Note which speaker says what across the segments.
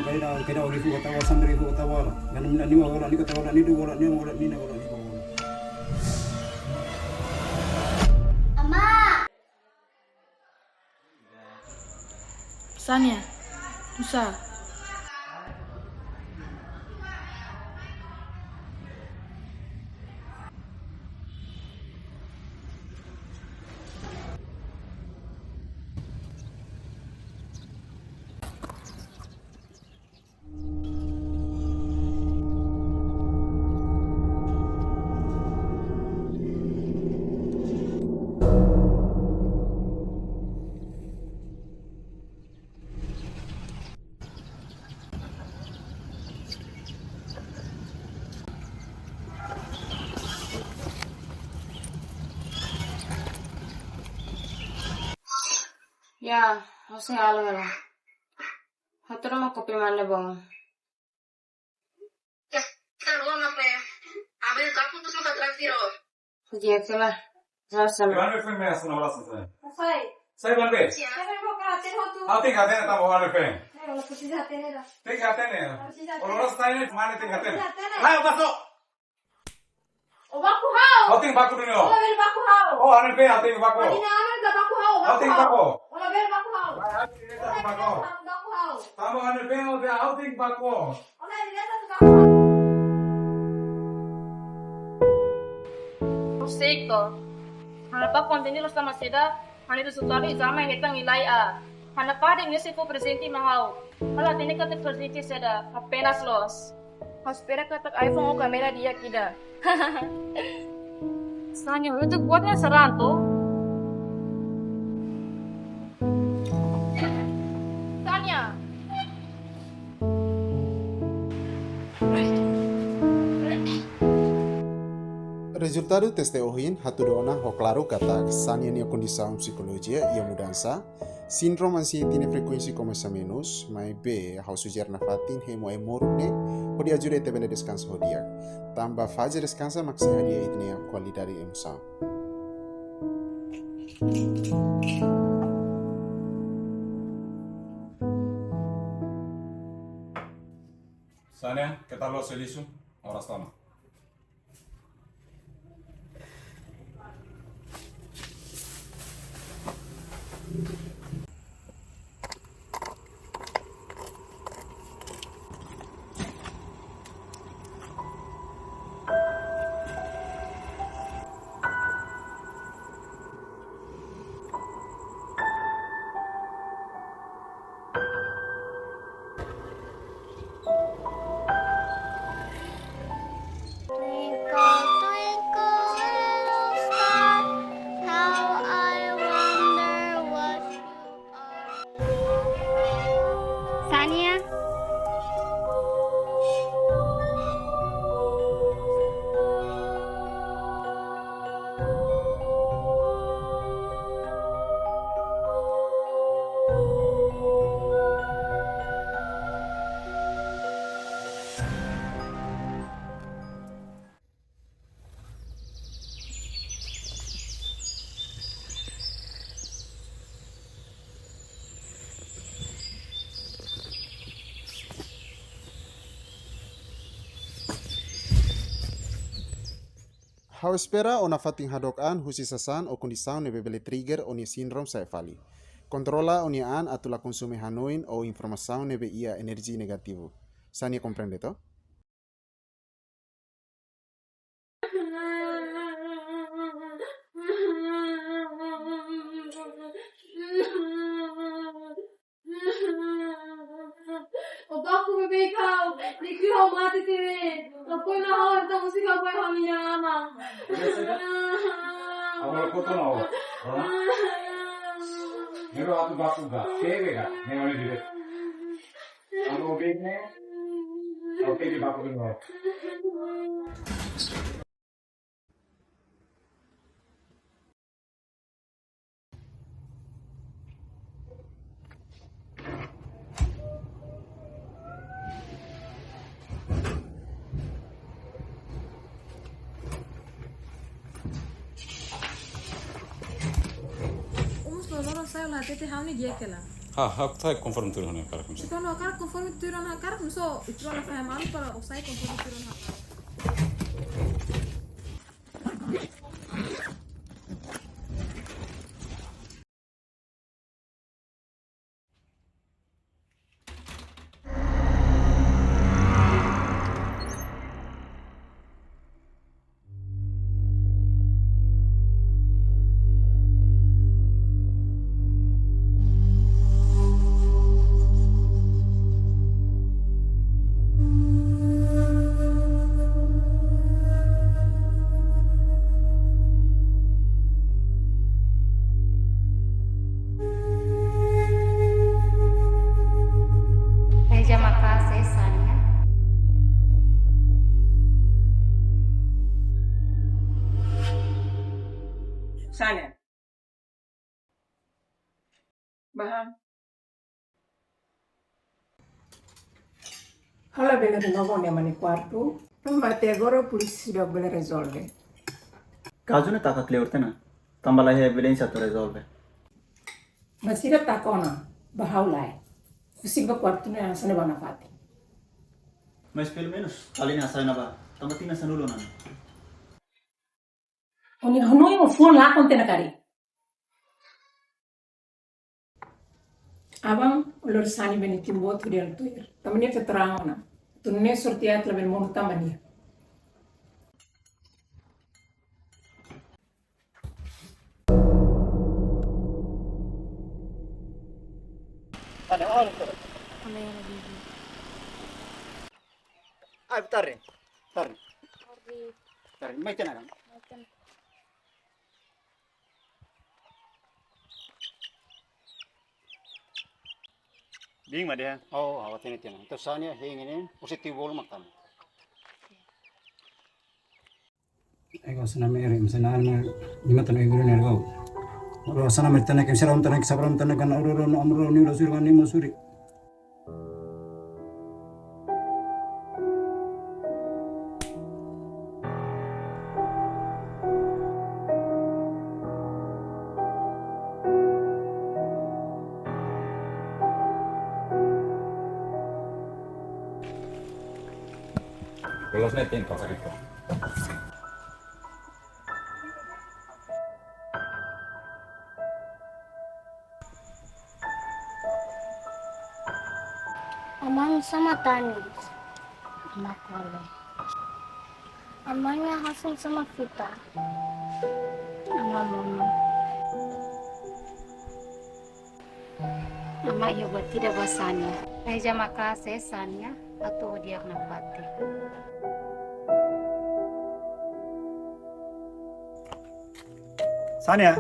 Speaker 1: kaida kaida wagi fu katawa samri fu katawa ganum na niwa wala ni katawa ni du wala ni wala ni na wala ni wala.
Speaker 2: Ama.
Speaker 3: Sania, Musa.
Speaker 4: Ya, hosi halo ya. Hatene mau kopi mana bang?
Speaker 5: Ya, kalau apa ya? Abis kamu tuh suka terakhir.
Speaker 4: Sejak lah, sama.
Speaker 6: Gimana film yang asal nama saya?
Speaker 3: Saya
Speaker 6: Saya Maibé.
Speaker 3: saya mau kerja hotu.
Speaker 6: Tinggal hatene tamu orang film.
Speaker 3: Saya mau kerja hatene dah.
Speaker 6: Tinggal hatene. Orang tanya mana tinggal hatene?
Speaker 3: Hatene.
Speaker 6: Ayo masuk.
Speaker 3: Baku hau.
Speaker 6: Tinggal baku dulu.
Speaker 3: Ola bel baku hau.
Speaker 6: Oh, ane film tinggal baku.
Speaker 3: Ini aman dah baku hau.
Speaker 6: Tinggal baku.
Speaker 3: Ola bel baku hau.
Speaker 6: Baku.
Speaker 3: Baku hau.
Speaker 6: Tamu ane film dia tinggal baku.
Speaker 3: Ola ini satu baku hau.
Speaker 4: Seiko. Hanapa kontinui lo sama seda, hanito sutari sama hetan ilai a. Hanapa de nisi ko presenti mahau. Hala tini kata presenti seda, apenas los. Hospera kata iPhone o kamera dia kida. Sanya, untuk buatnya seranto. Sanya.
Speaker 7: Resultado teste ohin hatudona ho claro kata Sania nia condição psikolojia ia mudança, síndrome ansiedade tiene frekuensi começa menos, Maibé hau sujar nafatin hemo morne, hodi ajuda te benda descansa hodia, tambah fase descansa maksi hadia itne qualidade emoção.
Speaker 6: Sania, ¿qué tal los elisos? Ahora estamos.
Speaker 2: Sania.
Speaker 7: Hau espera ona fating hadokan husi sasan o condição nebe bele trigger oni síndrome sai fali. Controla oni an atula consume hanoin o informação nebe ia energi negativo. Sania comprende to?
Speaker 3: Baku bebe kau, dikira hau mati tiri. Lapoi na hau, ita musika kau hau minyama.
Speaker 6: Awal koto na awal. Mero atu baku ga, keve ga, nemani dire. Anu begne, oke di baku dulu.
Speaker 3: Saya lah, tete hau ni dia kela.
Speaker 6: Aku tak konform turun akar kumsi.
Speaker 3: Ikaw no akar conforme turon akar so ito na faham para usay conforme turon akar.
Speaker 2: Terima kasih, Sania.
Speaker 8: Sania. Baham. Hala bene di nuovo andiamo nel quarto. Infatti agora polisi dovrebbe rezolve.
Speaker 9: Caso ne taka clear tena. Tambah lagi evidence atau rezolve.
Speaker 8: Masih ada takona bahaulai. Fisik ba quarto na sana ba nafatin.
Speaker 9: Mas pelo menos kali ni asal naba. Tambah tina sanulo nana.
Speaker 8: Oni hanoi mo phone la konte na kari. Abang ulur sani bene timbo tu dia tuir. Tamani keterangan na. Tunne sortiat la ben mo tamani.
Speaker 1: Ada orang tu.
Speaker 4: Ano yung nabibig?
Speaker 1: Ah, bentar ya. Bentar, mai tena kan? Ding mah dia. Oh, awat ini tena. Terus Sania ini positif bol makan. Ego sana mere, sana alma lima tanah ibu ni ergo. Orang sana mertanya kemsaram tanah kesabram tanah kan orang amro ni rasur kan ni masuri.
Speaker 6: Lolos netin kau sakit kau.
Speaker 2: Amang sama Tanis. Anak oleh. Amanya hasil sama kita. Ama mama. Ama juga tidak basahnya. Terima kasih Sania atau dia nafatin.
Speaker 1: Sania.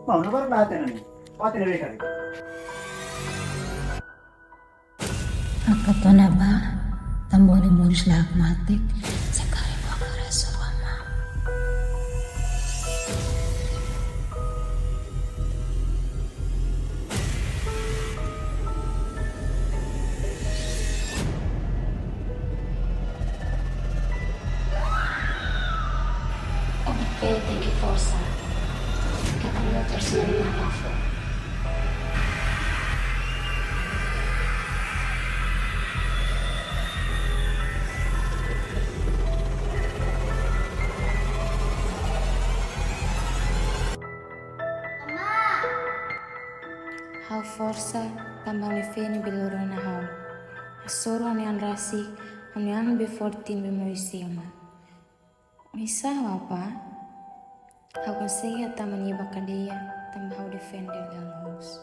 Speaker 1: Mau nabar na hatene ni. Hatene re kari.
Speaker 10: Apa to na ba? Tamboli mo matik. Sekali mo ka rezolve. FFJT24 katanya tersedia apa? Hau forsa tambah lefeni belorona hau. Asoro anian rasik, anian B14 bemoisiama. Misa apa? Hau consegue tambah niba cadeia, tambah hau defender del house.